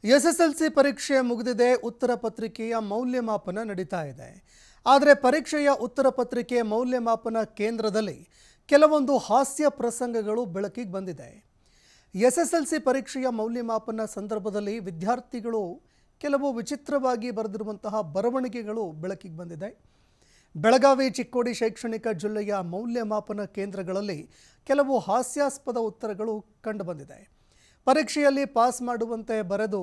SSLC ಪರೀಕ್ಷೆ ಮುಗಿದಿದೆ. ಉತ್ತರ ಪತ್ರಿಕೆಯ ಮೌಲ್ಯಮಾಪನ ನಡೀತಾ ಇದೆ. ಆದರೆ ಪರೀಕ್ಷೆಯ ಉತ್ತರ ಪತ್ರಿಕೆ ಮೌಲ್ಯಮಾಪನ ಕೇಂದ್ರದಲ್ಲಿ ಕೆಲವೊಂದು ಹಾಸ್ಯ ಪ್ರಸಂಗಗಳು ಬೆಳಕಿಗೆ ಬಂದಿದೆ. ಎಸ್ಎಸ್ಎಲ್ಸಿ ಪರೀಕ್ಷೆಯ ಮೌಲ್ಯಮಾಪನ ಸಂದರ್ಭದಲ್ಲಿ ವಿದ್ಯಾರ್ಥಿಗಳು ಕೆಲವು ವಿಚಿತ್ರವಾಗಿ ಬರೆದಿರುವಂತಹ ಬರವಣಿಗೆಗಳು ಬೆಳಕಿಗೆ ಬಂದಿದೆ. ಬೆಳಗಾವಿ ಚಿಕ್ಕೋಡಿ ಶೈಕ್ಷಣಿಕ ಜಿಲ್ಲೆಯ ಮೌಲ್ಯಮಾಪನ ಕೇಂದ್ರಗಳಲ್ಲಿ ಕೆಲವು ಹಾಸ್ಯಾಸ್ಪದ ಉತ್ತರಗಳು ಕಂಡುಬಂದಿದೆ. ಪರೀಕ್ಷೆಯಲ್ಲಿ ಪಾಸ್ ಮಾಡುವಂತೆ ಬರೆದು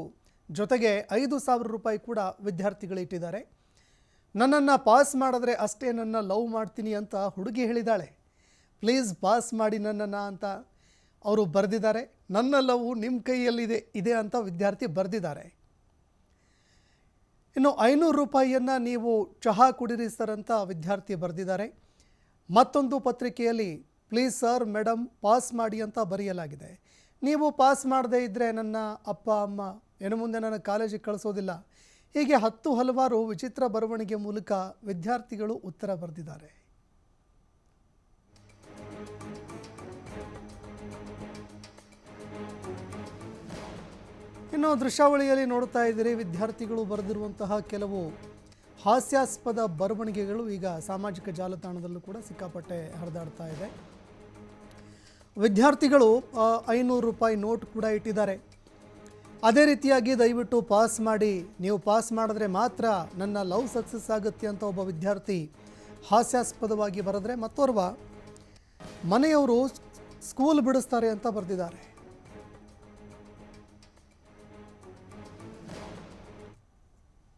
ಜೊತೆಗೆ 5,000 ರೂಪಾಯಿ ಕೂಡ ವಿದ್ಯಾರ್ಥಿಗಳಿಟ್ಟಿದ್ದಾರೆ. ನನ್ನನ್ನು ಪಾಸ್ ಮಾಡಿದ್ರೆ ಅಷ್ಟೇ ನನ್ನ ಲವ್ ಮಾಡ್ತೀನಿ ಅಂತ ಹುಡುಗಿ ಹೇಳಿದಾಳೆ. ಪ್ಲೀಸ್ ಪಾಸ್ ಮಾಡಿ ನನ್ನನ್ನು ಅಂತ ಅವರು ಬರೆದಿದ್ದಾರೆ. ನನ್ನ ಲವ್ ನಿಮ್ಮ ಕೈಯಲ್ಲಿದೆ ಅಂತ ವಿದ್ಯಾರ್ಥಿ ಬರೆದಿದ್ದಾರೆ. ಇನ್ನು 500 ರೂಪಾಯಿಯನ್ನು ನೀವು ಚಹಾ ಕುಡಿರಿ ಸರ್ ಅಂತ ವಿದ್ಯಾರ್ಥಿ ಬರೆದಿದ್ದಾರೆ. ಮತ್ತೊಂದು ಪತ್ರಿಕೆಯಲ್ಲಿ ಪ್ಲೀಸ್ ಸರ್ ಮೇಡಮ್ ಪಾಸ್ ಮಾಡಿ ಅಂತ ಬರೆಯಲಾಗಿದೆ. ನೀವು ಪಾಸ್ ಮಾಡದೇ ಇದ್ದರೆ ನನ್ನ ಅಪ್ಪ ಅಮ್ಮ ಇನ್ನು ಮುಂದೆ ನನ್ನ ಕಾಲೇಜಿಗೆ ಕಳಿಸೋದಿಲ್ಲ. ಹೀಗೆ ಹಲವಾರು ವಿಚಿತ್ರ ಬರವಣಿಗೆ ಮೂಲಕ ವಿದ್ಯಾರ್ಥಿಗಳು ಉತ್ತರ ಬರೆದಿದ್ದಾರೆ. ಇನ್ನು ದೃಶ್ಯಾವಳಿಯಲ್ಲಿ ನೋಡ್ತಾ ಇದ್ದೀರಿ, ವಿದ್ಯಾರ್ಥಿಗಳು ಬರೆದಿರುವಂತಹ ಕೆಲವು ಹಾಸ್ಯಾಸ್ಪದ ಬರವಣಿಗೆಗಳು ಈಗ ಸಾಮಾಜಿಕ ಜಾಲತಾಣದಲ್ಲೂ ಕೂಡ ಸಿಕ್ಕಾಪಟ್ಟೆ ಹರಿದಾಡ್ತಾ ಇದೆ. ವಿದ್ಯಾರ್ಥಿಗಳು 500 ರೂಪಾಯಿ ನೋಟ್ ಕೂಡ ಇಟ್ಟಿದ್ದಾರೆ. ಅದೇ ರೀತಿಯಾಗಿ ದಯವಿಟ್ಟು ಪಾಸ್ ಮಾಡಿ, ನೀವು ಪಾಸ್ ಮಾಡಿದ್ರೆ ಮಾತ್ರ ನನ್ನ ಲವ್ ಸಕ್ಸಸ್ ಆಗುತ್ತೆ ಅಂತ ಒಬ್ಬ ವಿದ್ಯಾರ್ಥಿ ಹಾಸ್ಯಾಸ್ಪದವಾಗಿ ಬರೆದ್ರೆ, ಮತ್ತೋರ್ವ ಮನೆಯವರು ಸ್ಕೂಲ್ ಬಿಡಿಸ್ತಾರೆ ಅಂತ ಬರೆದಿದ್ದಾರೆ.